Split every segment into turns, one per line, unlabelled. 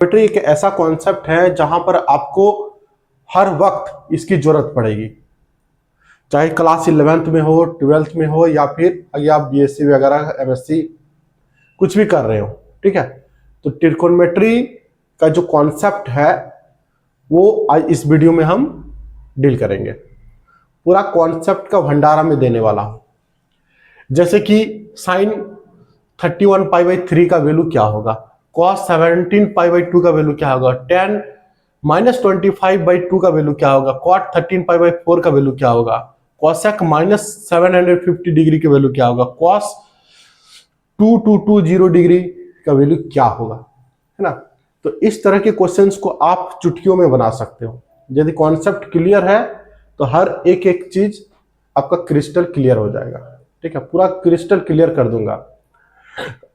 Trigonometry एक ऐसा concept है जहां पर आपको हर वक्त इसकी जरूरत पड़ेगी, चाहे क्लास 11th में हो, 12th में हो, या फिर अगर आप बीएससी वगैरह एमएससी कुछ भी कर रहे हो। ठीक है, तो ट्रिग्नोमेट्री का जो कॉन्सेप्ट है वो आज इस वीडियो में हम डील करेंगे। पूरा कॉन्सेप्ट का भंडारा में देने वाला हूं। जैसे कि साइन 31 पाई बाई 3 का वैल्यू क्या होगा, कॉस 17 पाई बाई 2 का वैल्यू क्या होगा, टेन माइनस 25 बाई 2 का वैल्यू क्या होगा, कॉट 13 पाई बाई 4 का वैल्यू क्या होगा, कॉसेक माइनस 750 डिग्री का वैल्यू क्या होगा, कॉस 2220 डिग्री का वैल्यू क्या होगा, है ना। तो इस तरह के क्वेश्चंस को आप चुटकियों में बना सकते हो। यदि कॉन्सेप्ट क्लियर है तो हर एक एक चीज आपका क्रिस्टल क्लियर हो जाएगा। ठीक है, पूरा क्रिस्टल क्लियर कर दूंगा।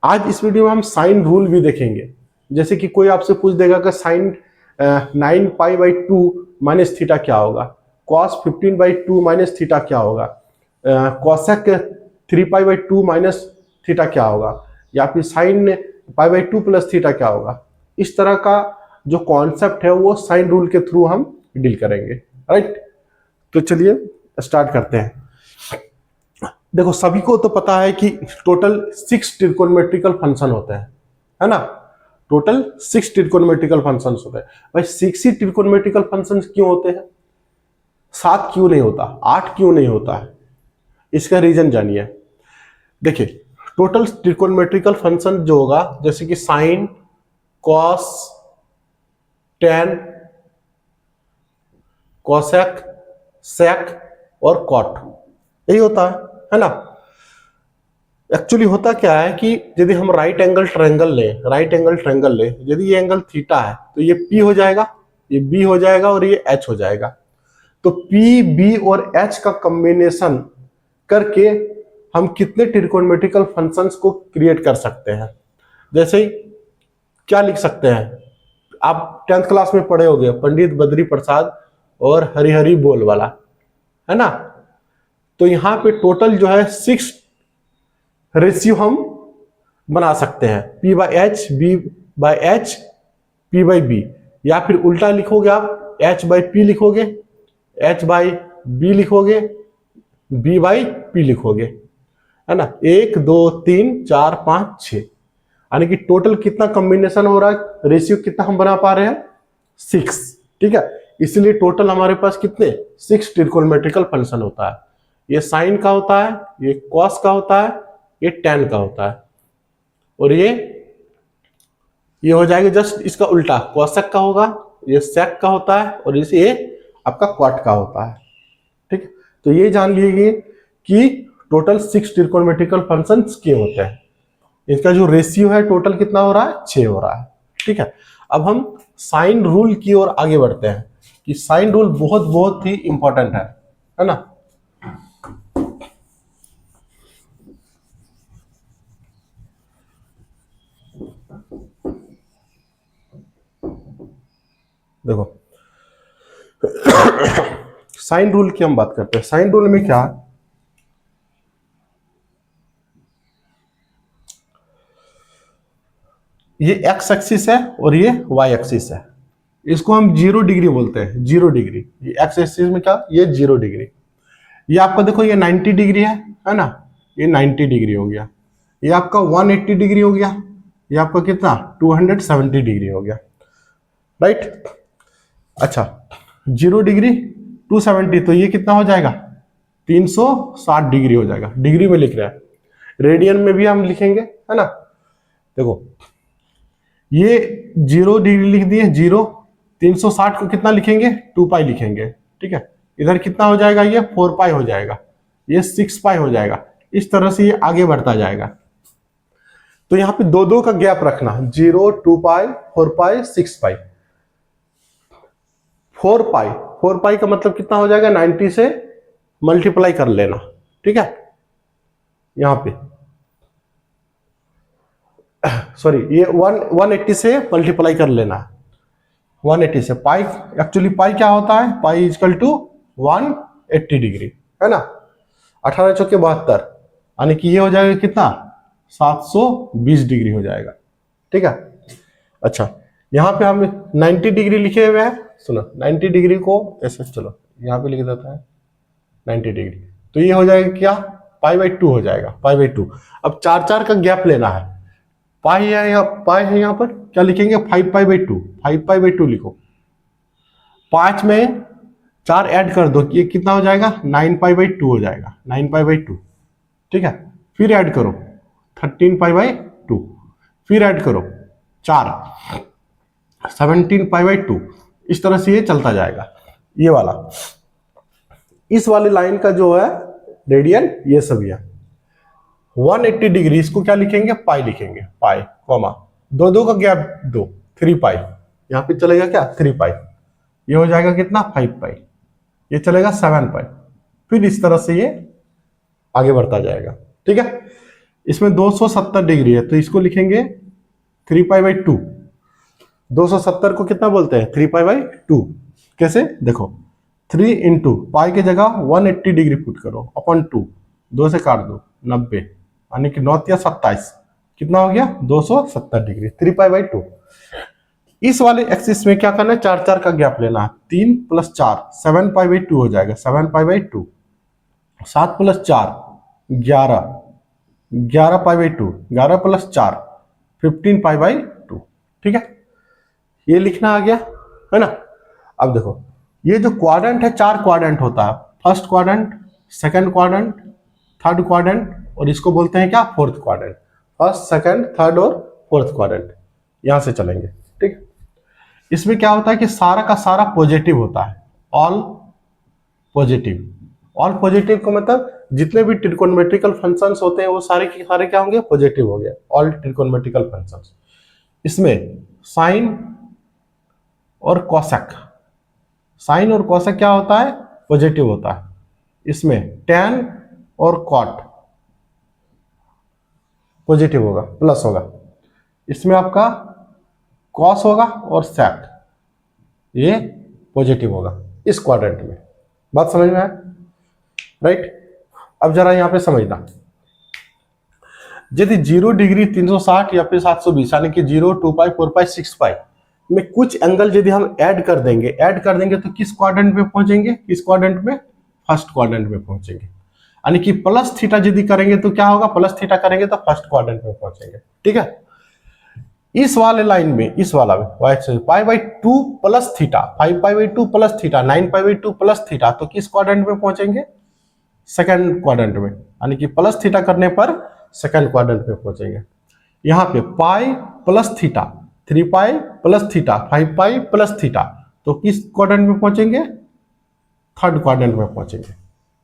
आज इस वीडियो में हम साइन रूल भी देखेंगे। जैसे कि कोई आपसे पूछ देगा कि sine 9 pi by 2 minus theta क्या होगा, कॉस 15 बाई 2 माइनस थीटा क्या होगा, cosec 3 pi by 2 minus theta क्या होगा, या फिर sign pi by 2 plus theta क्या होगा। इस तरह का जो कॉन्सेप्ट है वो साइन रूल के थ्रू हम डील करेंगे। राइट, तो चलिए स्टार्ट करते हैं। देखो, सभी को तो पता है कि टोटल 6 ट्रिग्नोमेट्रिकल फंक्शन होते हैं, है ना। टोटल 6 ट्रिग्नोमेट्रिकल फंक्शंस होते हैं। भाई 6 ही ट्रिग्नोमेट्रिकल फंक्शंस क्यों होते हैं, 7 क्यों नहीं होता, 8 क्यों नहीं होता है? इसका रीजन जानिए। देखिए, टोटल ट्रिग्नोमेट्रिकल फंक्शन जो होगा, जैसे कि साइन, कॉस, टेन, कॉसेक, सेक और कॉट, यही होता है ना। एक्चुअली होता क्या है कि यदि हम राइट एंगल ट्रायंगल लें, यदि ये एंगल थीटा है तो ये P हो जाएगा, ये B हो जाएगा और ये H हो जाएगा। तो P, B और H का कॉम्बिनेशन करके हम कितने ट्रिग्नोमेट्रिकल फंक्शंस को क्रिएट कर सकते हैं। जैसे क्या लिख सकते हैं, आप 10th क्लास में पढ़े होंगे, पंडित बद्री प्रसाद और हरिहरि बोल वाला, है ना। तो यहाँ पे टोटल जो है 6 रेशियो हम बना सकते हैं, P by H, B by H, P by B, या फिर उल्टा लिखोगे आप H बाई P लिखोगे, H बाई B लिखोगे, B बाई P लिखोगे, है ना। 1 2 3 4 5 6, यानी कि टोटल कितना कॉम्बिनेशन हो रहा है, रेशियो कितना हम बना पा रहे हैं, 6। ठीक है, इसलिए टोटल हमारे पास कितने 6 ट्रिग्नोमेट्रिकल फंक्शन होता है। ये साइन का होता है, ये कॉस का होता है, ये टेन का होता है, और ये हो जाएगा जस्ट इसका उल्टा, कॉसेक का होगा, ये सेक का होता है, और ये आपका कॉट का होता है। ठीक है, तो ये जान लीजिए कि टोटल 6 ट्रिग्नोमेट्रिकल फंक्शंस के होते हैं। इसका जो रेशियो है टोटल कितना हो रहा है, 6 हो रहा है। ठीक है, अब हम साइन रूल की ओर आगे बढ़ते हैं कि साइन रूल बहुत बहुत ही इंपॉर्टेंट है ना। देखो, साइन रूल की हम बात करते हैं। साइन रूल में क्या, ये एक्स एक्सिस है और ये वाई एक्सिस है। इसको हम 0 डिग्री बोलते हैं, 0 डिग्री। ये एक्स एक्सिस में क्या, ये 0 डिग्री। ये आपका देखो, ये 90 डिग्री है ना, ये 90 डिग्री हो गया। ये आपका 180 डिग्री हो गया, ये आपका कितना 270 डिग्री हो गया। राइट, अच्छा 0 डिग्री 270, तो ये कितना हो जाएगा 360 डिग्री हो जाएगा। डिग्री में लिख रहा है, रेडियन में भी हम लिखेंगे, है ना। देखो, ये 0 डिग्री लिख दिए, 0, 360 को कितना लिखेंगे 2 पाई लिखेंगे। ठीक है, इधर कितना हो जाएगा, ये 4 पाई हो जाएगा, ये 6 पाई हो जाएगा। इस तरह से ये आगे बढ़ता जाएगा। तो यहाँ पे 2 का गैप रखना, 0, 2 पाई, 4 पाई, 6 पाई। 4 पाई का मतलब कितना हो जाएगा, 90 से मल्टीप्लाई कर लेना। ठीक है, यहां पे सॉरी, ये 180 से मल्टीप्लाई कर लेना, 180 से। पाई, एक्चुअली पाई क्या होता है, पाई इजकल टू 180 डिग्री, है ना। 18 चौके 72, यानी कि ये हो जाएगा कितना 720 डिग्री हो जाएगा। ठीक है, अच्छा यहाँ पे हम 90 डिग्री लिखे हुए हैं, सुनो 90 डिग्री को ऐसे, चलो यहाँ पे लिख देता है 90 डिग्री, तो ये हो जाएगा क्या, π/2 हो जाएगा, π/2। अब 4 का गैप लेना है, पाई है यहाँ, पाई है यहाँ पर, क्या लिखेंगे 5π/2, 5π/2 लिखो। 5 में 4 ऐड कर दो, ये कितना हो जाएगा 9π/2 हो जाएगा, 9π/2, ठीक है। फिर ऐड करो 13π/2, फिर ऐड करो 4, 17π/2, इस तरह से ये चलता जाएगा। ये वाला, इस वाली लाइन का जो है रेडियन ये सब है 180 डिग्री, इसको क्या लिखेंगे पाई लिखेंगे, पाई कॉमा 2 का गैप दो, 3π, यहाँ पे चलेगा क्या 3π, ये हो जाएगा कितना 5π, ये चलेगा 7π, फिर इस तरह से ये आगे बढ़ता जाएगा, ठीक है। इसमें 270 डिग्री है तो इसको लिखेंगे 3π/2, 270 को कितना बोलते हैं 3π/2, कैसे देखो 3 इंटू पाई की जगह 180 डिग्री पुट करो अपन 2, 2 से काट दो 90, यानी कि 9 या 27, कितना हो गया 270 डिग्री, 3π/2। इस वाले एक्सिस में क्या करना है, 4 का गैप लेना है, 3 + 4 7π/2 हो जाएगा, 7π/2, 7 + 4 11, 11π/2, 11 + 4 15π/2, ठीक है। ये लिखना आ गया है ना। अब देखो ये जो क्वाड्रेंट है, 4 क्वाड्रेंट होता है, first quadrant, second quadrant, third quadrant, और इसको बोलते हैं क्या fourth quadrant, first second third और फोर्थ क्वाड्रेंट, यहां से चलेंगे, ठीक। इसमें क्या होता है कि सारा का सारा पॉजिटिव होता है, ऑल पॉजिटिव। ऑल पॉजिटिव का मतलब जितने भी ट्रिकोनोमेट्रिकल फंक्शंस होते हैं वो सारे के सारे क्या होंगे पॉजिटिव हो गए, ऑल ट्रिकोनोमेट्रिकल फंक्शंस। इसमें साइन और कोसेक, साइन और कोसेक क्या होता है पॉजिटिव होता है। इसमें tan और cot पॉजिटिव होगा, प्लस होगा। इसमें आपका cos होगा और sec, ये पॉजिटिव होगा इस क्वाड्रेंट में। बात समझ में आया, राइट। अब जरा यहां पे समझना, यदि 0 डिग्री 360 या फिर 720 यानी कि 0, 2π, 4π, 6π में कुछ एंगल यदि हम ऐड कर देंगे तो किस क्वाड्रेंट में पहुंचेंगे, किस क्वाड्रेंट में, फर्स्ट क्वाड्रेंट में पहुंचेंगे। यानी कि प्लस थीटा यदि करेंगे तो क्या होगा, प्लस थीटा करेंगे तो फर्स्ट क्वाड्रेंट में पहुंचेंगे, ठीक है। इस वाले लाइन में, इस वाला में π/2 plus theta, 5π/2 plus theta, 9π/2 plus theta, तो किस क्वाड्रेंट में पहुंचेंगे, सेकंड क्वाड्रेंट में। यानी कि प्लस थीटा करने पर सेकंड क्वाड्रेंट में पहुंचेंगे। यहाँ पे pi plus theta, 3π plus theta, 5π plus theta, तो किस क्वाड्रेंट में पहुंचेंगे, थर्ड क्वाड्रेंट में पहुंचेंगे,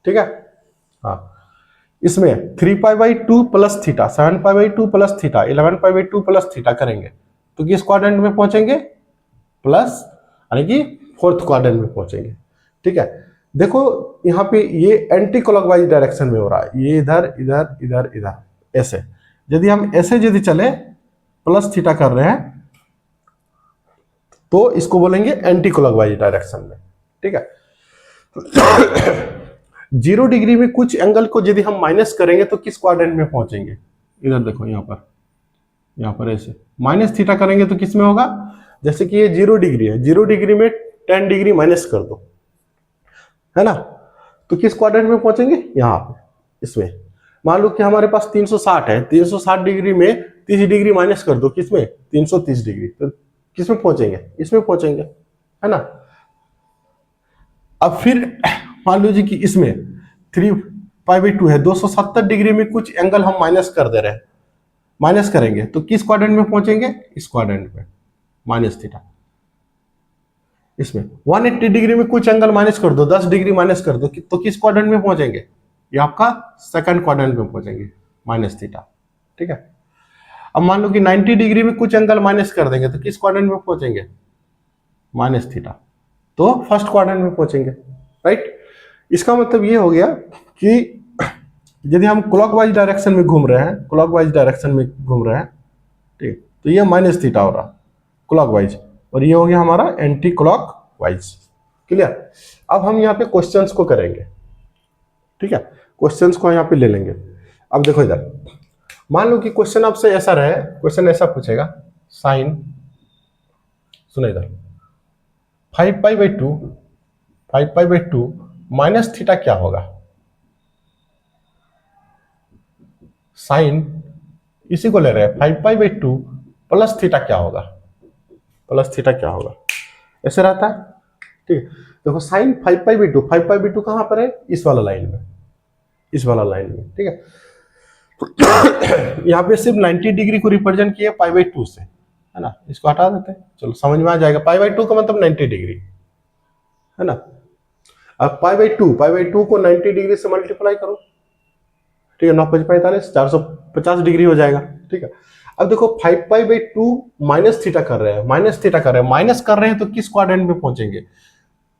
ठीक है। हाँ, इसमें 3π/2 plus theta, 7π/2 plus theta, 11π/2 plus theta करेंगे तो किस क्वाड्रेंट में पहुंचेंगे, प्लस, यानी कि फोर्थ क्वाड्रेंट में पहुंचेंगे, ठीक है। देखो यहाँ पे ये एंटी क्लॉकवाइज डायरेक्शन में हो रहा है, ये इधर इधर इधर इधर ऐसे। यदि हम ऐसे यदि चले प्लस थीटा कर रहे हैं तो इसको बोलेंगे एंटी क्लॉकवाइज डायरेक्शन में, ठीक है। 0 डिग्री में कुछ एंगल को यदि हम माइनस करेंगे तो किस क्वाड्रेंट में पहुंचेंगे, इधर देखो यहाँ पर ऐसे माइनस थीटा करेंगे तो किस में होगा, जैसे कि ये 0 डिग्री है, 0 डिग्री में 10 डिग्री माइनस कर दो, है ना, तो किस क्वाड्रेंट में पहुंचेंगे, यहाँ पे इसमें। मान लो कि हमारे पास 360 है, 360 डिग्री में 30 डिग्री माइनस कर दो, किसमें 330 डिग्री, तो किसमें पहुंचेंगे, इसमें पहुंचेंगे, है ना। अब फिर मान लीजिए कि इसमें 3π/2 है, 270 डिग्री में कुछ एंगल हम माइनस कर दे रहे हैं, माइनस करेंगे तो किस क्वाड्रेंट में पहुंचेंगे, इस क्वाड्रेंट में, माइनस थीटा। इसमें 180 डिग्री में कुछ एंगल माइनस कर दो, 10 डिग्री माइनस कर दो, तो किस क्वाड्रेंट में पहुंचेंगे, ये आपका सेकंड क्वाड्रेंट में पहुंचेंगे, माइनस थीटा, ठीक है। अब मान लो कि 90 डिग्री में कुछ एंगल माइनस कर देंगे तो किस क्वाड्रेंट में पहुंचेंगे, माइनस थीटा, तो फर्स्ट क्वाड्रेंट में पहुंचेंगे, राइट। इसका मतलब ये हो गया कि यदि हम क्लॉकवाइज डायरेक्शन में घूम रहे हैं, क्लॉकवाइज डायरेक्शन में घूम रहे हैं, ठीक, तो ये माइनस थीटा हो रहा क्लॉकवाइज, और ये हो गया हमारा एंटी क्लॉकवाइज, क्लियर। अब हम यहाँ पे क्वेश्चंस को करेंगे, ठीक है, क्वेश्चंस को यहाँ पे ले लेंगे। अब देखो इधर, मान लो कि क्वेश्चन आपसे ऐसा रहे, क्वेश्चन ऐसा पूछेगा, साइन सुनो इधर, 5 pi by 2, 5 pi by 2 minus theta क्या होगा, साइन इसी को ले रहे हैं, 5 पाई बाई 2 प्लस थीटा क्या होगा, प्लस थीटा क्या होगा, ऐसे रहता है। ठीक है, देखो sine 5 pi by 2, 5 pi by 2 कहां पर है, इस वाला लाइन में, इस वाला लाइन में। ठीक है, यहाँ पे सिर्फ 90 डिग्री को रिप्रेजेंट किया पाई बाई 2 से, है ना, इसको हटा देते हैं, चलो समझ में आ जाएगा। पाई बाई 2 का मतलब 90 डिग्री, है ना। अब पाई बाई 2 को 90 डिग्री से मल्टीप्लाई करो, ठीक है, 9×5=45, 450 डिग्री हो जाएगा। ठीक है, अब देखो 5 पाई बाई 2 माइनस थीटा कर रहे हैं, माइनस थीटा कर रहे हैं, माइनस कर रहे हैं तो किस क्वाड्रेंट में पहुंचेंगे,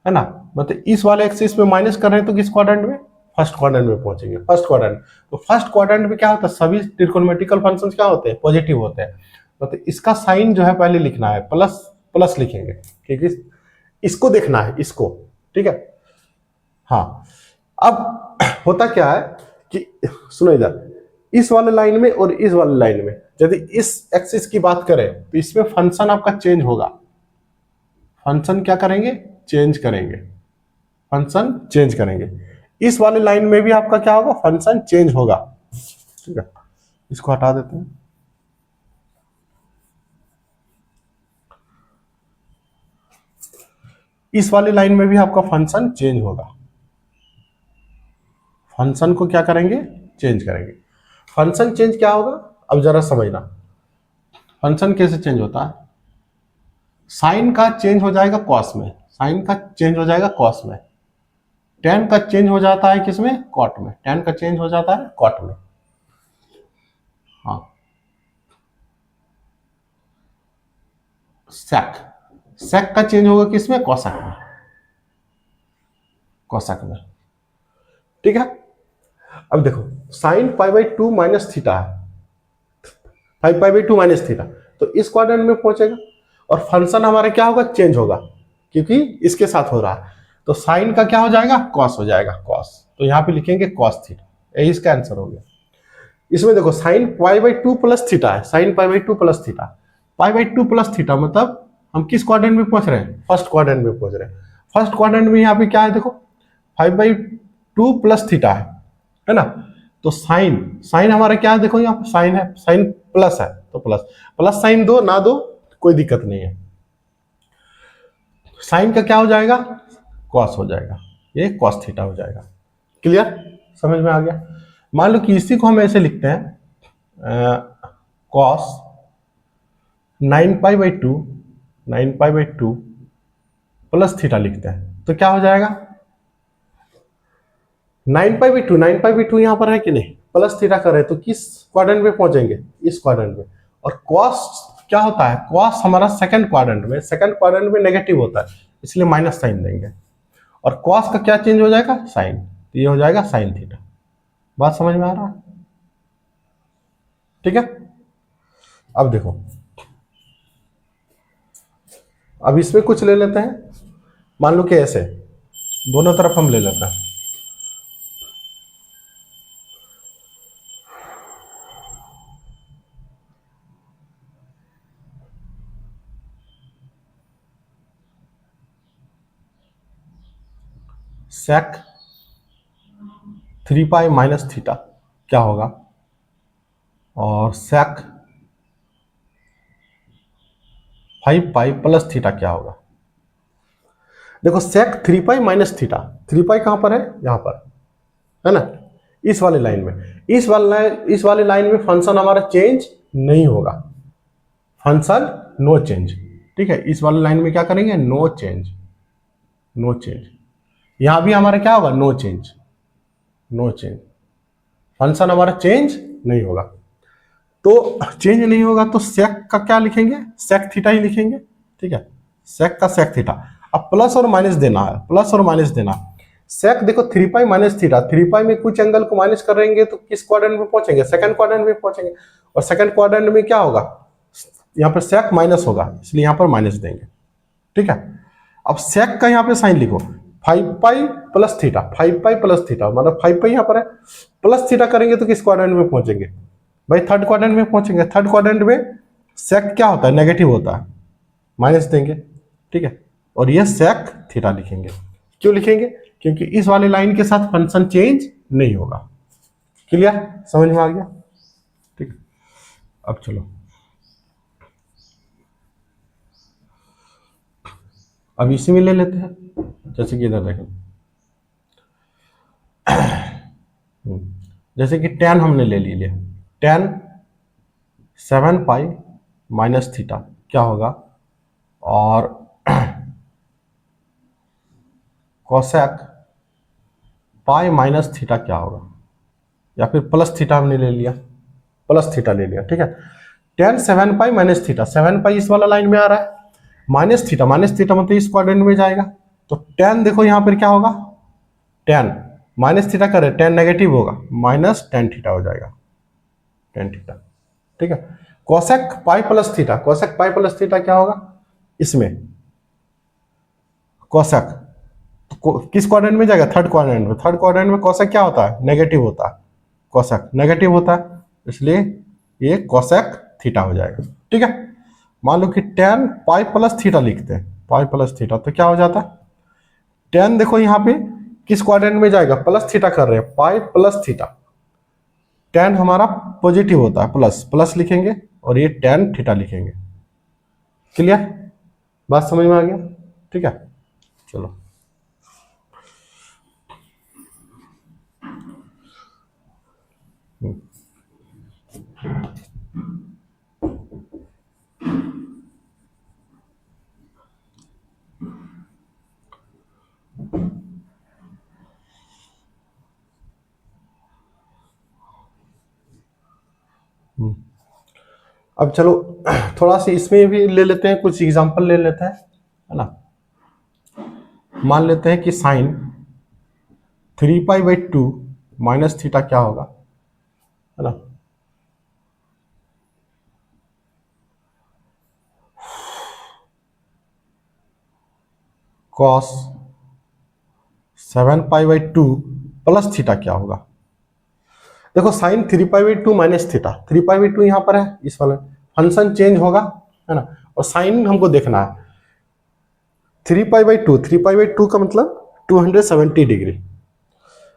है ना, मतलब इस वाले एक्सिस में माइनस कर रहे हैं तो किस क्वाड्रेंट में, फर्स्ट क्वाड्रेंट में पहुंचेंगे, फर्स्ट क्वाड्रेंट। तो फर्स्ट क्वाड्रेंट में क्या होता है, सभी ट्रिग्नोमेट्रिकल फंक्शंस क्या होते हैं, पॉजिटिव होते हैं, मतलब इसका साइन जो है पहले लिखना है, प्लस प्लस लिखेंगे, ठीक है, इसको देखना है, इसको। ठीक है, हाँ, अब होता क्या है कि सुनो इधर, इस वाले लाइन में और इस वाले लाइन में यदि इस एक्सिस की बात करें तो इसमें फंक्शन आपका चेंज होगा, फंक्शन क्या करेंगे, चेंज करेंगे, फंक्शन चेंज करेंगे। इस वाले लाइन में भी आपका क्या होगा, फंक्शन चेंज होगा। ठीक है, इसको हटा देते हैं। इस वाले लाइन में भी आपका फंक्शन चेंज होगा, फंक्शन को क्या करेंगे, चेंज करेंगे। फंक्शन चेंज क्या होगा, अब जरा समझना, फंक्शन कैसे चेंज होता है, साइन का चेंज हो जाएगा कॉस में, साइन का चेंज हो जाएगा कॉस में, टेन का चेंज हो जाता है किसमें, कॉट में, टेन का चेंज हो जाता है कॉट में। हाँ, सेक, सेक का चेंज होगा किसमें, कॉसक में, कॉसक में। ठीक है, अब देखो sine pi by 2 minus theta है, 5 पाई बाई 2 माइनस थीटा, तो इस क्वाड्रेंट में पहुंचेगा और फंक्शन हमारा क्या होगा, चेंज होगा, क्योंकि इसके साथ हो रहा है, तो साइन का क्या हो जाएगा, कॉस हो जाएगा, कॉस, तो यहां पे लिखेंगे कॉस थीटा, यही इसका आंसर हो गया। इसमें देखो sine pi by 2 plus theta है, sine pi by 2 plus theta, pi by 2 plus theta मतलब हम किस क्वाड्रेंट में पहुंच रहे हैं, फर्स्ट क्वाड्रेंट में पहुंच रहे हैं। फर्स्ट क्वाड्रेंट में यहाँ पे क्या है, देखो 5/2 प्लस थीटा है ना, तो साइन, साइन हमारा क्या है, देखो यहाँ पे साइन है, साइन प्लस है तो प्लस, प्लस साइन दो ना दो कोई दिक्कत नहीं है, साइन का क्या हो जाएगा, कॉस हो जाएगा, ये कॉस थीटा हो जाएगा। क्लियर, समझ में आ गया। मान लो कि इसी को हम ऐसे लिखते हैं, cos 9 pi by 2, 9 pi by 2 plus theta लिखते हैं, तो क्या हो जाएगा, 9 पाई बाई 2, 9 पाई बाई 2 यहां पर है कि नहीं, प्लस थीटा करें तो किस क्वाड्रेंट में पहुंचेंगे, इस क्वाड्रेंट में। और कॉस क्या होता है, कॉस हमारा सेकंड क्वाड्रेंट में, सेकंड क्वाड्रेंट में नेगेटिव होता है, इसलिए माइनस साइन देंगे, और कॉस का क्या चेंज हो जाएगा, साइन, तो ये हो जाएगा साइन थीटा। बात समझ में आ रहा है, ठीक है। अब देखो, अब इसमें कुछ ले लेते हैं, मान लो कि ऐसे दोनों तरफ हम ले लेते हैं, सेक 3 पाई माइनस थीटा क्या होगा, और सेक 5 पाई प्लस थीटा क्या होगा। देखो सेक 3 पाई माइनस थीटा, 3 पाई कहां पर है, यहां पर है ना, इस वाले लाइन में, इस वाले लाइन में फंक्शन हमारा चेंज नहीं होगा, फंक्शन नो चेंज। ठीक है, इस वाले लाइन में क्या करेंगे, नो चेंज, नो चेंज। यहां भी हमारा क्या होगा, no change, no change, function हमारा चेंज नहीं होगा। तो चेंज नहीं होगा तो सेक का क्या लिखेंगे, सेक थीटा ही लिखेंगे। ठीक है, सेक का सेक थीटा। अब प्लस और माइनस देना है, प्लस और माइनस देना। सेक देखो 3 पाई माइनस थीटा, 3 पाई में कुछ एंगल को माइनस करेंगे तो किस क्वाड्रेंट में पहुंचेंगे, सेकंड क्वाड्रेंट में पहुंचेंगे, और सेकंड क्वाड्रेंट में क्या होगा, यहाँ पर सेक माइनस होगा, इसलिए यहाँ पर माइनस देंगे। ठीक है, अब सेक का यहाँ पे साइन लिखो, 5 पाई प्लस थीटा, 5 पाई प्लस थीटा मतलब 5 पाई यहाँ पर है, प्लस थीटा करेंगे तो किस क्वाड्रेंट में पहुंचेंगे भाई, थर्ड क्वाड्रेंट में पहुंचेंगे। थर्ड क्वाड्रेंट में सेक क्या होता है, नेगेटिव होता है, माइनस देंगे, ठीक है, और ये सेक थीटा लिखेंगे। क्यों लिखेंगे? क्योंकि इस वाले लाइन के साथ फंक्शन चेंज नहीं होगा। क्लियर? समझ में आ गया? ठीक है, अब चलो, अब इसी में ले लेते हैं। जैसे कि इधर देखें, जैसे कि tan हमने ले लिया, tan 7 पाई माइनस थीटा क्या होगा, और कोसेक पाई माइनस थीटा क्या होगा, या फिर प्लस थीटा हमने ले लिया, प्लस थीटा ले लिया, ठीक है। tan 7 पाई माइनस थीटा, 7 पाई इस वाला लाइन में आ रहा है, माइनस थीटा मतलब इस क्वाड्रेंट में जाएगा, तो tan देखो यहां पर क्या होगा, tan माइनस थीटा करे, tan नेगेटिव होगा, माइनस tan थीटा हो जाएगा, tan थीटा, ठीक है। कोसेक पाई प्लस थीटा, कोसेक पाई प्लस थीटा क्या होगा इसमें, कोसेक किस क्वाड्रेंट में जाएगा, थर्ड क्वाड्रेंट में, थर्ड क्वाड्रेंट में कोसेक क्या होता है, नेगेटिव होता है, कोसेक नेगेटिव होता है, इसलिए ये कोसेक थीटा हो जाएगा, ठीक है। मान लो कि tan पाई प्लस थीटा लिखते हैं, पाई प्लस थीटा, तो क्या हो जाता है, tan देखो यहाँ पे किस क्वाड्रेंट में जाएगा, प्लस थीटा कर रहे हैं, पाई प्लस थीटा, tan हमारा पॉजिटिव होता है, प्लस प्लस लिखेंगे, और ये tan थीटा लिखेंगे। क्लियर? बात समझ में आ गया? ठीक है, चलो, अब चलो थोड़ा सा इसमें भी ले लेते हैं, कुछ एग्जांपल ले लेते हैं, है ना। मान लेते हैं कि साइन 3 पाई/2 माइनस थीटा क्या होगा, है ना। कॉस 7 पाई/2 प्लस थीटा क्या होगा। देखो साइन 3 पाई/2 माइनस थीटा, 3 पाई/2 यहाँ पर है, इस वाले फंक्शन चेंज होगा, है ना, और साइन हमको देखना है। 3 पाई/2 का मतलब 270 डिग्री,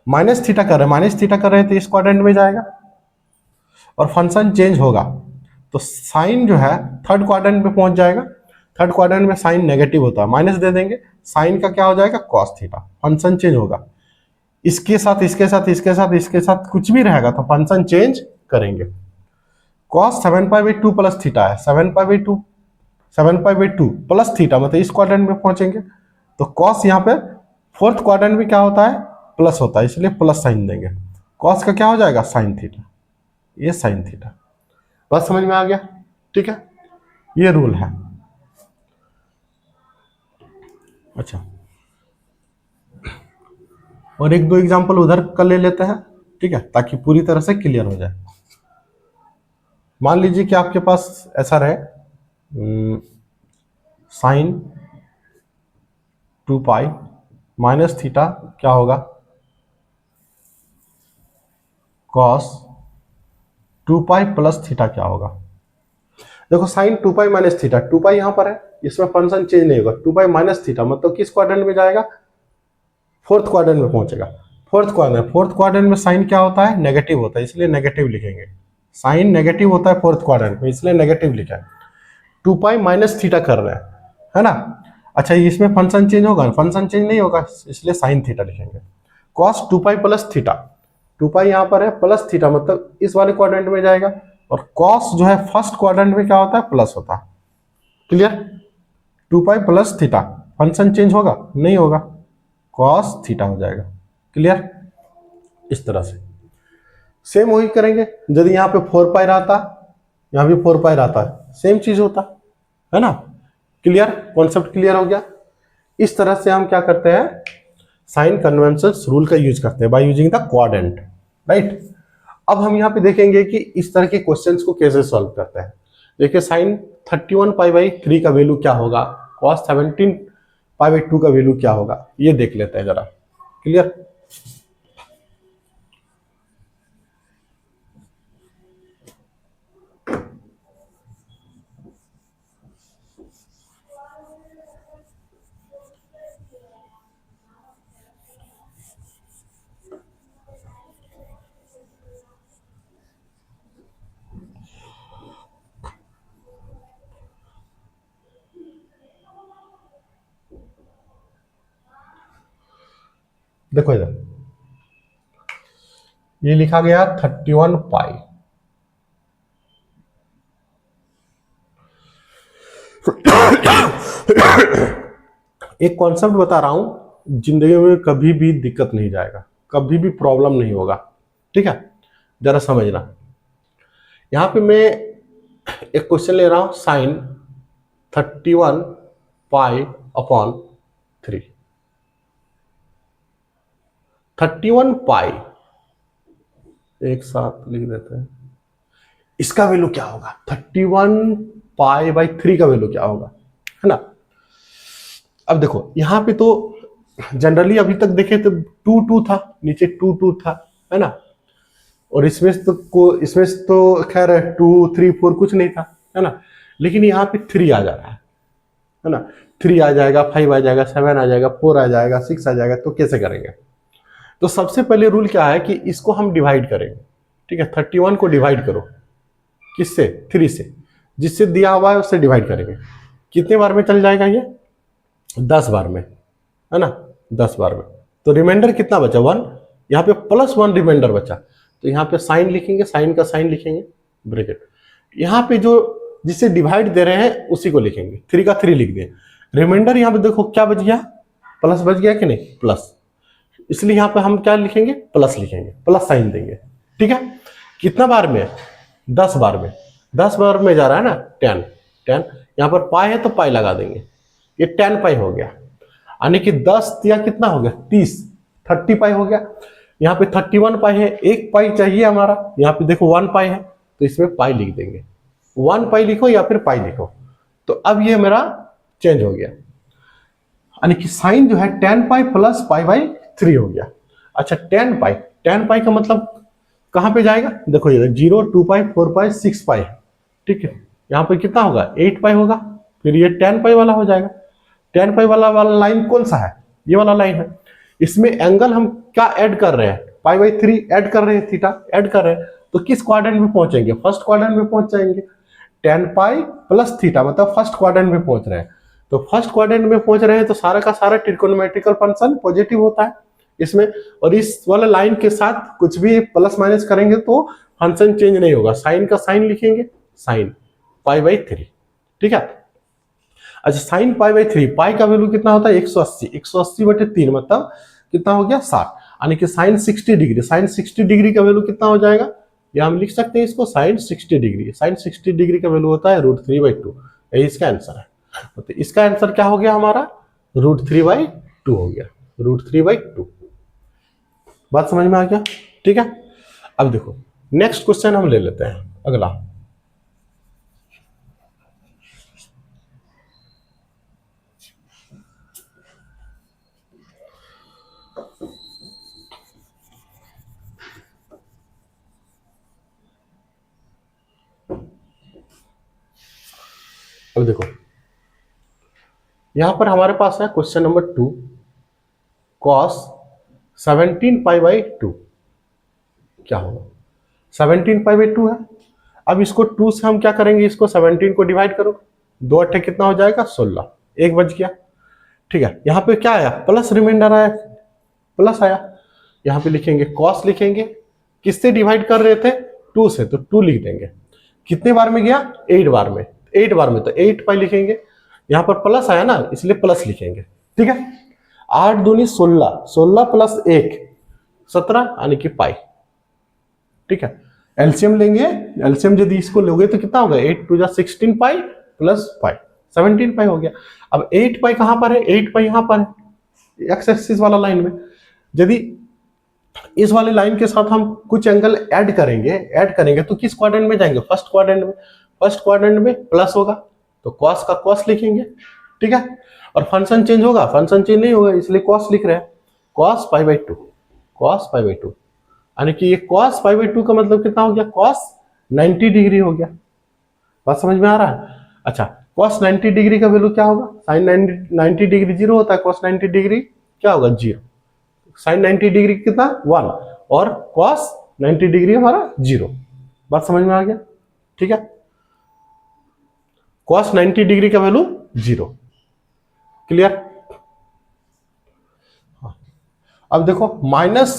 माइनस थीटा कर रहे हैं, माइनस थीटा कर रहे हैं तो इस क्वाड्रेंट में जाएगा, और फंक्शन चेंज होगा, तो साइन जो है थर्ड क्वाड्रेंट में पहुंच जाएगा। थर्ड क्वाड्रेंट में साइन नेगेटिव होता है, माइनस दे देंगे, साइन का क्या हो जाएगा, कॉस थीटा, फंक्शन चेंज होगा। इसके साथ इसके साथ इसके साथ इसके साथ कुछ भी रहेगा तो फंक्शन चेंज करेंगे। कॉस 7 पाई/2 प्लस थीटा है, 7 पाई/2 प्लस थीटा मतलब इस क्वाड्रेंट में पहुंचेंगे, तो कॉस यहाँ पे फोर्थ क्वाड्रेंट में क्या होता है, प्लस होता है, इसलिए प्लस साइन देंगे। कॉस का क्या हो जाएगा, साइन थीटा, ये साइन थीटा। बस समझ में आ गया? ठीक है, ये रूल है। अच्छा, और एक दो एग्जांपल उधर का ले लेते हैं, ठीक है, ताकि पूरी तरह से क्लियर हो जाए। मान लीजिए कि आपके पास ऐसा रहे, साइन 2 पाई माइनस थीटा क्या होगा, कॉस 2 पाई प्लस थीटा क्या होगा। देखो साइन 2 पाई माइनस थीटा, 2 पाई यहाँ पर है, इसमें फंक्शन चेंज नहीं होगा, 2 पाई माइनस थीटा मतलब किस क्वाड्रेंट में जाएगा, फोर्थ क्वाड्रेंट में पहुंचेगा। फोर्थ क्वाड्रेंट में साइन क्या होता है, नेगेटिव होता है, इसलिए नेगेटिव लिखेंगे। साइन नेगेटिव होता है फोर्थ क्वाड्रेंट में, इसलिए नेगेटिव लिखा है। 2 पाई माइनस थीटा कर रहे हैं, है ना। अच्छा, इसमें फंक्शन चेंज होगा, फंक्शन चेंज नहीं होगा, इसलिए साइन थीटा लिखेंगे। कॉस 2 पाई प्लस थीटा, 2 पाई यहाँ पर है, प्लस थीटा मतलब इस वाले क्वाड्रेंट में जाएगा, और कॉस जो है फर्स्ट क्वाड्रेंट में क्या होता है, प्लस होता है। क्लियर? 2 पाई प्लस थीटा, फंक्शन चेंज होगा, नहीं होगा, कॉस थीटा हो जाएगा। क्लियर? इस तरह से सेम वही करेंगे। यदि यहाँ पे 4 पाई रहता, यहाँ भी 4 पाई रहता है, सेम चीज होता है ना। क्लियर? कॉन्सेप्ट क्लियर हो गया। इस तरह से हम क्या करते हैं, साइन कन्वेंशन रूल का यूज करते हैं by using the quadrant, right. अब हम यहाँ पे देखेंगे कि इस तरह के क्वेश्चंस को कैसे सॉल्व करते हैं। देखिए साइन 31 पाई/3 का वैल्यू क्या होगा, कॉस 17 पाई/2 का वैल्यू क्या होगा, ये देख लेते हैं जरा। क्लियर? देखो इधर ये लिखा गया 31 पाई। एक कॉन्सेप्ट बता रहा हूं, जिंदगी में कभी भी दिक्कत नहीं जाएगा, कभी भी प्रॉब्लम नहीं होगा, ठीक है, जरा समझना। यहां पे मैं एक क्वेश्चन ले रहा हूं, साइन 31 पाई अपॉन 3। 31 पाई एक साथ लिख देते हैं, इसका वैल्यू क्या होगा? 31 पाई बाई 3 का वैल्यू क्या होगा, है ना। अब देखो यहां पे तो जनरली अभी तक देखे तो 2 था, नीचे 2 था, है ना, और इसमें से तो खैर 2 3 4 कुछ नहीं था, है ना, लेकिन यहाँ पे 3 आ जा रहा है ना। 3 आ जाएगा, 5 आ जाएगा, 7 आ जाएगा, 4 आ जाएगा, 6 आ जाएगा, तो कैसे करेंगे? तो सबसे पहले रूल क्या है कि इसको हम डिवाइड करेंगे, ठीक है। 31 को डिवाइड करो किससे? 3 से, जिससे दिया हुआ है उससे डिवाइड करेंगे। कितने बार में चल जाएगा ये? 10 बार में, है ना, 10 बार में। तो रिमाइंडर कितना बचा? 1। यहाँ पे +1 रिमाइंडर बचा, तो यहाँ पे साइन लिखेंगे, साइन का साइन लिखेंगे, ब्रैकेट। यहाँ पे जो जिससे डिवाइड दे रहे हैं उसी को लिखेंगे, 3 का 3 लिख दिए। रिमाइंडर यहाँ पे देखो क्या बच गया? प्लस बच गया कि नहीं? प्लस, इसलिए यहाँ पे हम क्या लिखेंगे? प्लस लिखेंगे, प्लस साइन देंगे, ठीक है। कितना बार में? 10 बार में। 10 बार में जा रहा है ना, 10 10। यहाँ पर पाई है तो पाई लगा देंगे, ये 10 पाई हो गया, यानी कि 10 या कितना हो गया? 30, 30 पाई हो गया। यहाँ पे 31 पाई है, एक पाई चाहिए हमारा, यहाँ पे देखो 1 पाई है, तो इसमें पाई लिख देंगे। 1 पाई लिखो या फिर पाई लिखो, तो अब ये मेरा चेंज हो गया, यानी कि साइन जो है 10 पाई प्लस पाई बाई 3 हो गया। अच्छा 10 पाई का मतलब कहां पे जाएगा? देखो ये 0 2 पाई 4 पाई 6 पाई है, ठीक है। यहाँ पे कितना होगा? 8 पाई होगा, फिर ये 10 पाई वाला हो जाएगा। 10 पाई वाला लाइन कौन सा है? ये वाला लाइन है। इसमें एंगल हम क्या ऐड कर रहे हैं? पाई बाई 3 ऐड कर रहे हैं, थीटा ऐड कर रहे हैं, तो किस क्वाड्रेंट में पहुंचेंगे? फर्स्ट क्वाड्रेंट में पहुंच जाएंगे। 10 पाई प्लस थीटा मतलब फर्स्ट क्वाड्रेंट में पहुंच रहे हैं, तो फर्स्ट क्वाड्रेंट में पहुंच रहे हैं तो सारा का सारा ट्रिकोनोमेट्रिकल फंक्शन पॉजिटिव होता है इसमें, और इस वाले लाइन के साथ कुछ भी प्लस माइनस करेंगे तो फंक्शन चेंज नहीं होगा। साइन का साइन लिखेंगे, साइन पाई बाई 3, ठीक है। अच्छा साइन पाई बाई 3, पाई का वैल्यू कितना होता है? 180, 180 बटे 3 मतलब कितना हो गया? 60, यानी कि साइन 60 डिग्री। साइन 60 डिग्री का वैल्यू कितना हो जाएगा? या हम लिख सकते हैं इसको साइन 60 डिग्री। साइन 60 डिग्री का वैल्यू होता है √3/2, यही इसका आंसर है। तो इसका आंसर क्या हो गया हमारा? √3/2 हो गया, √3/2। बात समझ में आ गया, ठीक है। अब देखो नेक्स्ट क्वेश्चन हम ले लेते हैं, अगला। अब देखो यहां पर हमारे पास है question number 2, cos 17 pi by 2 क्या होगा? 17 पाई बाई 2 है। अब इसको 2 से हम क्या करेंगे? इसको 17 को डिवाइड करो, 2 अट्ठे कितना हो जाएगा? 16, एक बच गया, ठीक है। यहाँ पे क्या आया? प्लस रिमाइंडर आया, प्लस आया। यहाँ पे लिखेंगे cos, लिखेंगे किससे डिवाइड कर रहे थे? 2 से, तो 2 लिख देंगे। कितने बार में गया? 8 बार में, 8 बार में तो 8 पाई लिखेंगे। यहाँ पर प्लस आया ना इसलिए प्लस लिखेंगे, ठीक है। 8 दूनी 16, 16 प्लस 1 17, यानी कि पाई, ठीक है। एलसीएम लेंगे, एलसीएम यदि इसको लोगे तो कितना होगा? 8 2 16 पाई प्लस पाई 17 पाई हो गया। अब 8 पाई कहां पर है? 8 पाई यहां पर है, एक्स एक्सिस वाला लाइन में। यदि इस वाले लाइन के साथ हम कुछ एंगल ऐड करेंगे तो किस क्वाड्रेंट में जाएंगे? फर्स्ट क्वाड्रेंट में। फर्स्ट क्वाड्रेंट में प्लस होगा तो कॉस का कॉस लिखेंगे, ठीक है। और फंक्शन चेंज होगा? फंक्शन चेंज नहीं होगा इसलिए कॉस लिख रहे हैं, cos pi by 2, cos pi by 2, यानी कि ये cos पाई बाई 2 का मतलब कितना हो गया? cos 90 डिग्री हो गया। बात समझ में आ रहा है? अच्छा cos 90 डिग्री का वैल्यू क्या होगा? साइन 90 डिग्री 0 होता है, cos 90 डिग्री क्या होगा? 0। साइन 90 डिग्री कितना? 1, और cos 90 डिग्री हमारा 0। बात समझ में आ गया, ठीक है। cos 90 डिग्री का वैल्यू 0, क्लियर। अब देखो माइनस,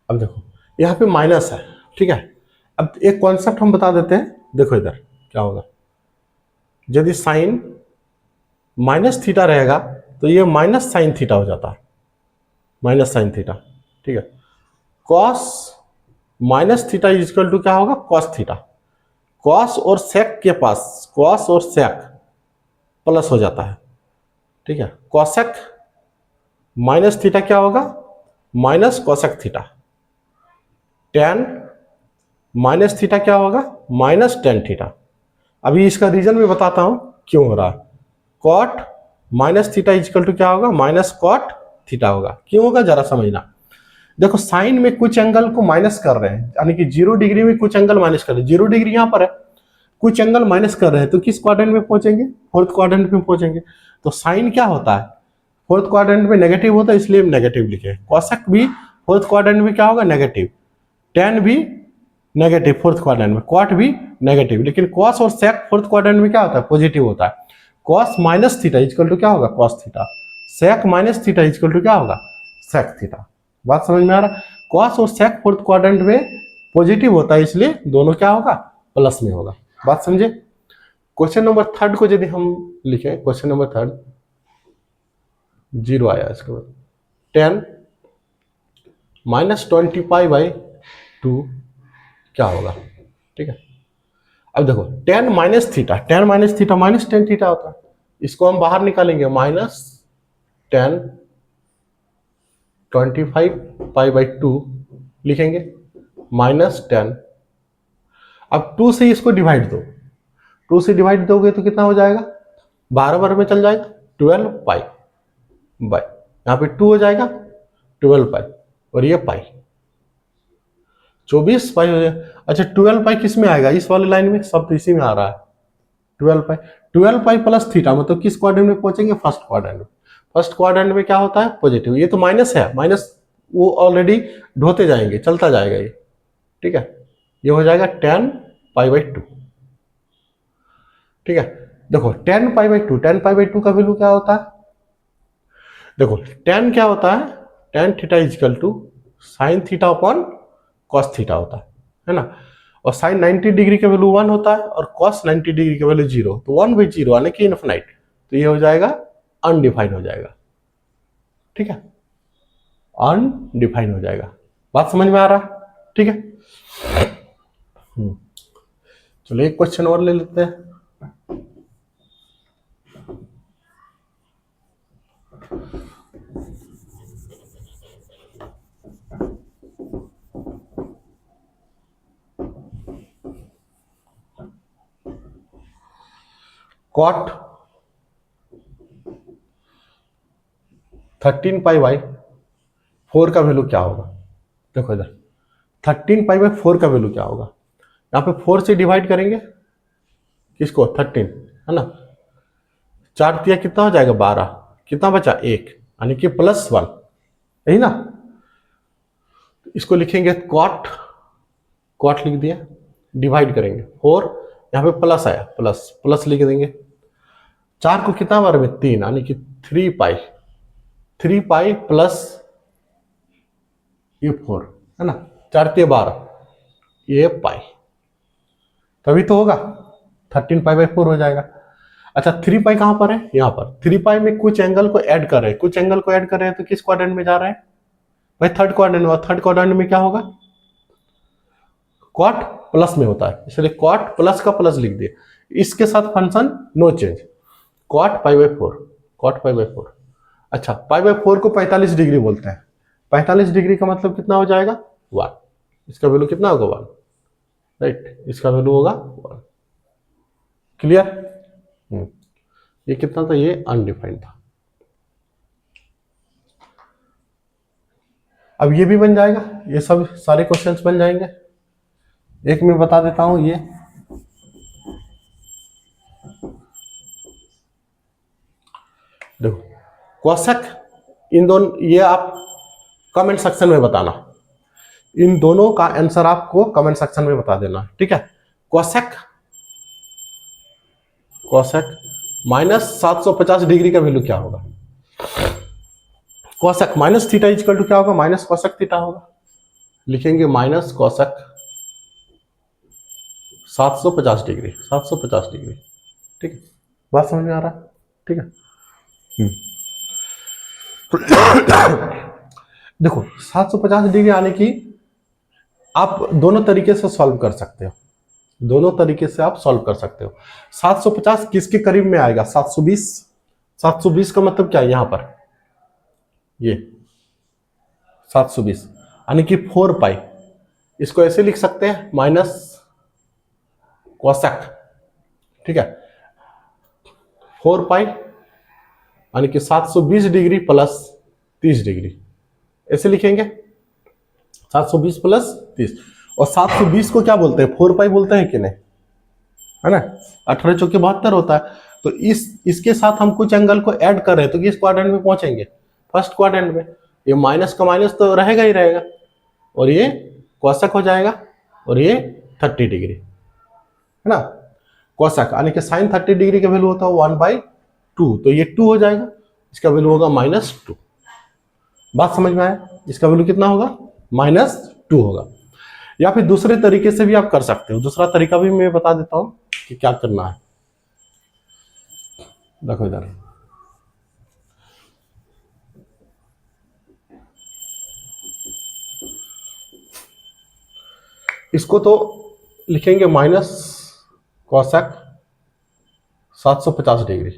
अब देखो यहाँ पे माइनस है, ठीक है। अब एक कॉन्सेप्ट हम बता देते हैं, देखो इधर क्या होगा, यदि साइन माइनस थीटा रहेगा तो ये माइनस साइन थीटा हो जाता है, माइनस साइन थीटा, ठीक है। Cos minus theta is equal to क्या होगा, कॉस थीटा। कॉस और सेक के पास कॉस और सेक प्लस हो जाता है, ठीक है। कॉसेक माइनस थीटा क्या होगा, minus cosec theta. Ten minus theta क्या होगा, माइनस टेन थीटा। अभी इसका रीजन भी बताता हूं क्यों हो रहा है। Cot minus theta equal to क्या होगा, माइनस कॉट थीटा होगा। क्यों होगा जरा समझना। देखो साइन में कुछ एंगल को माइनस कर रहे हैं, यानी कि 0 डिग्री में कुछ एंगल माइनस कर रहे हैं। 0 डिग्री यहां पर है, कुछ एंगल माइनस कर रहे हैं, तो किस क्वाड्रेंट में पहुंचेंगे, फोर्थ क्वाड्रेंट में पहुंचेंगे। तो साइन क्या होता है, फोर्थ क्वाड्रेंट में नेगेटिव होता है, इसलिए नेगेटिव लिखे। कॉसेक भी फोर्थ क्वाड्रेंट में क्या होगा, नेगेटिव। टेन भी नेगेटिव फोर्थ क्वाड्रेंट में, कॉट भी नेगेटिव। लेकिन कॉस और सेक फोर्थ क्वाड्रेंट में क्या होता है, पॉजिटिव होता है। Cos minus theta equal to क्या होगा, cos theta. Sec minus theta equal to क्या होगा, सेक थीटा। बात समझ में आ रहा है। कॉस और सेक फोर्थ क्वाड्रेंट में पॉजिटिव होता है, इसलिए दोनों क्या होगा, प्लस में होगा। बात समझे। क्वेश्चन नंबर थर्ड को यदि हम लिखें, क्वेश्चन नंबर थर्ड, 0 आया इसके बाद, 10 माइनस 20π/2 क्या होगा, ठीक है। अब देखो ten minus theta, ten minus theta minus tan theta होता है, इसको हम बाहर निकालेंगे, माइनस 10 25π/2 लिखेंगे, माइनस 10। अब 2 से इसको डिवाइड दो, 2 से डिवाइड दोगे तो कितना हो जाएगा, 12 बार में चल जाएगा, 12π बाय, यहाँ पे 2 हो जाएगा, 12π, और ये पाई 24π हो जाएगा। अच्छा 12π किस में आएगा, इस वाली लाइन में, सब तो इसी में आ रहा है। 12π, 12π प्लस थीटा, मतलब किस क्वाड्रेंट में पहुंचेंगे, फर्स्ट क्वाड्रेंट में। फर्स्ट क्वाड्रेंट में क्या होता है, पॉजिटिव। ये तो माइनस है, माइनस वो ऑलरेडी ढोते जाएंगे, चलता जाएगा ये, ठीक है। ये हो जाएगा 10π/2, ठीक है। देखो 10π/2, 10π/2 का वैल्यू क्या होता है, देखो 10 क्या होता है, tan theta equal to sine theta upon cos theta होता है ना। और साइन 90 डिग्री का वैल्यू 1 होता है, और कॉस 90 डिग्री का वैल्यू 0, तो 1/0 यानी कि इनफिनाइट, तो ये हो जाएगा अनडिफाइंड हो जाएगा, ठीक है, अनडिफाइंड हो जाएगा। बात समझ में आ रहा है, ठीक है। चलो एक क्वेश्चन और ले लेते हैं। कॉट 13π/4 का वैल्यू क्या होगा, देखो इधर 13π/4 का वैल्यू क्या होगा। यहाँ पे 4 से डिवाइड करेंगे किसको, 13, है ना। 4 दिया कितना हो जाएगा, 12, कितना बचा 1, यानी कि +1, यही ना। इसको लिखेंगे कॉट, कॉट लिख दिया, डिवाइड करेंगे 4, यहाँ पे प्लस आया, प्लस प्लस लिख देंगे। 4 को कितना बार में, 3, यानी कि 3π, 3π प्लस ये 4, है ना, 4 × 12, ये पाई, तभी तो होगा 13π/4 हो जाएगा। अच्छा 3π कहां पर है, यहां पर। 3π में कुछ एंगल को ऐड कर रहे हैं, कुछ एंगल को ऐड कर रहे हैं, तो किस क्वाड्रेंट में जा रहा है भाई, थर्ड क्वाड्रेंट में। थर्ड क्वाड्रेंट में क्या होगा, कॉट प्लस में होता है, इसलिए कॉट प्लस का प्लस लिख दिए। इसके साथ function no change, cot π/4, cot π/4। अच्छा π/4 को 45 डिग्री बोलते हैं, 45 डिग्री का मतलब कितना हो जाएगा, 1। इसका वैल्यू कितना होगा, 1, राइट, इसका वैल्यू होगा 1। क्लियर। ये कितना था, ये अनडिफाइंड था। अब ये भी बन जाएगा, ये सब सारे क्वेश्चंस बन जाएंगे। एक मैं बता देता हूं, ये देखो कोशक, इन दोनों, ये आप कमेंट सेक्शन में बताना, इन दोनों का आंसर आपको कमेंट सेक्शन में बता देना, ठीक है। कोसेक माइनस 750 डिग्री का वैल्यू क्या होगा? Cosec minus theta equal to क्या होगा? माइनस कोसेक थीटा होगा। लिखेंगे माइनस कोसेक 750 डिग्री, 750 डिग्री, ठीक है। बात समझ में आ रहा है? ठीक है। देखो 750 डिग्री आने की आप दोनों तरीके से सॉल्व कर सकते हो, दोनों तरीके से आप सॉल्व कर सकते हो। 750 किसके करीब में आएगा? 720। 720 का मतलब क्या है? यहां पर ये 720 यानी कि 4 पाई। इसको ऐसे लिख सकते हैं माइनस कोसेक, ठीक है, 4 पाई यानी कि 720 डिग्री प्लस 30 डिग्री, ऐसे लिखेंगे 720 प्लस 30। और 720 को क्या बोलते हैं? 4 पाई बोलते हैं कि नहीं, है ना। 18 चौके 72 होता है। तो इसके साथ हम कुछ एंगल को ऐड कर रहे हैं तो किस क्वाड्रेंट में पहुंचेंगे? फर्स्ट क्वाड्रेंट में। ये माइनस का माइनस तो रहेगा ही रहेगा, और ये कोसेक हो जाएगा, और ये 30 डिग्री, है ना। कोसेक यानी कि साइन 30 डिग्री का वैल्यू होता है 1/2, तो ये 2 हो जाएगा, इसका वैल्यू होगा -2। बात समझ में आया? इसका वैल्यू कितना होगा? -2 होगा। या फिर दूसरे तरीके से भी आप कर सकते हो, दूसरा तरीका भी मैं बता देता हूं कि क्या करना है। देखो इधर, इसको तो लिखेंगे माइनस कोसेक 750 डिग्री,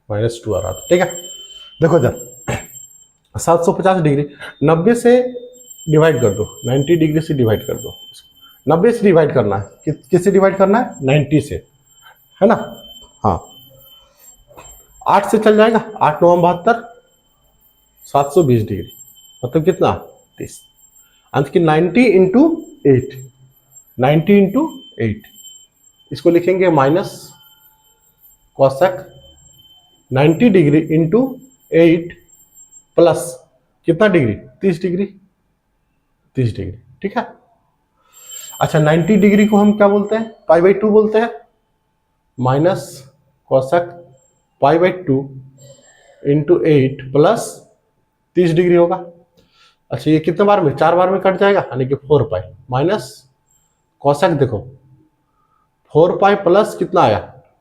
-2 आ रहा था, ठीक है। देखो इधर 750 डिग्री 90 से डिवाइड कर दो, 90 डिग्री से डिवाइड कर दो। 90 से डिवाइड करना है, किससे डिवाइड करना है? 90 से, है ना। हाँ 8 से चल जाएगा, 8 9 72, 720 डिग्री मतलब कितना? 30। अंत की 90 इंटू 8, 90 इंटू 8, इसको लिखेंगे minus cosec 90 degree into 8 plus कितना डिग्री? 30 डिग्री, 30 डिग्री, ठीक है। अच्छा 90 डिग्री को हम क्या बोलते हैं? π/2 बोलते हैं। Minus cosec π/2 into 8 plus 30 degree होगा। अच्छा ये कितने बार में? 4 बार में कट जाएगा, यानी कि 4 पाई माइनस कोसेक, देखो 4 पाई प्लस कितना आया?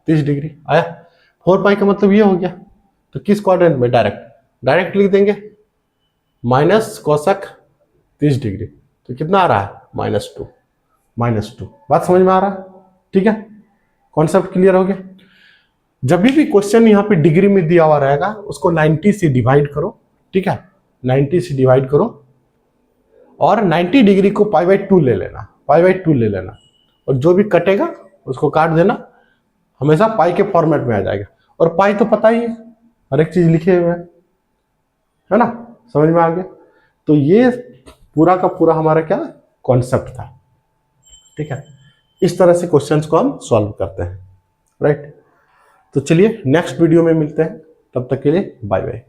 30 डिग्री आया। 4 पाई का मतलब ये हो गया, तो किस क्वाड्रेंट में? डायरेक्ट लिख देंगे माइनस कोसेक 30 डिग्री, तो कितना आ रहा है? -2। बात समझ में आ रहा है? ठीक है, कॉन्सेप्ट क्लियर हो गया। जब भी क्वेश्चन यहाँ पे डिग्री में दिया हुआ रहेगा उसको 90 से डिवाइड करो, ठीक है, 90 से डिवाइड करो, और 90 डिग्री को π/2 ले लेना, π/2 ले लेना, और जो भी कटेगा उसको काट देना, हमेशा पाई के फॉर्मेट में आ जाएगा। और पाई तो पता ही है, हर एक चीज लिखे हुए है ना, समझ में आ गया। तो ये पूरा का पूरा हमारा क्या कॉन्सेप्ट था, ठीक है। इस तरह से क्वेश्चंस को हम सॉल्व करते हैं, राइट। तो चलिए नेक्स्ट वीडियो में मिलते हैं, तब तक के लिए बाय बाय।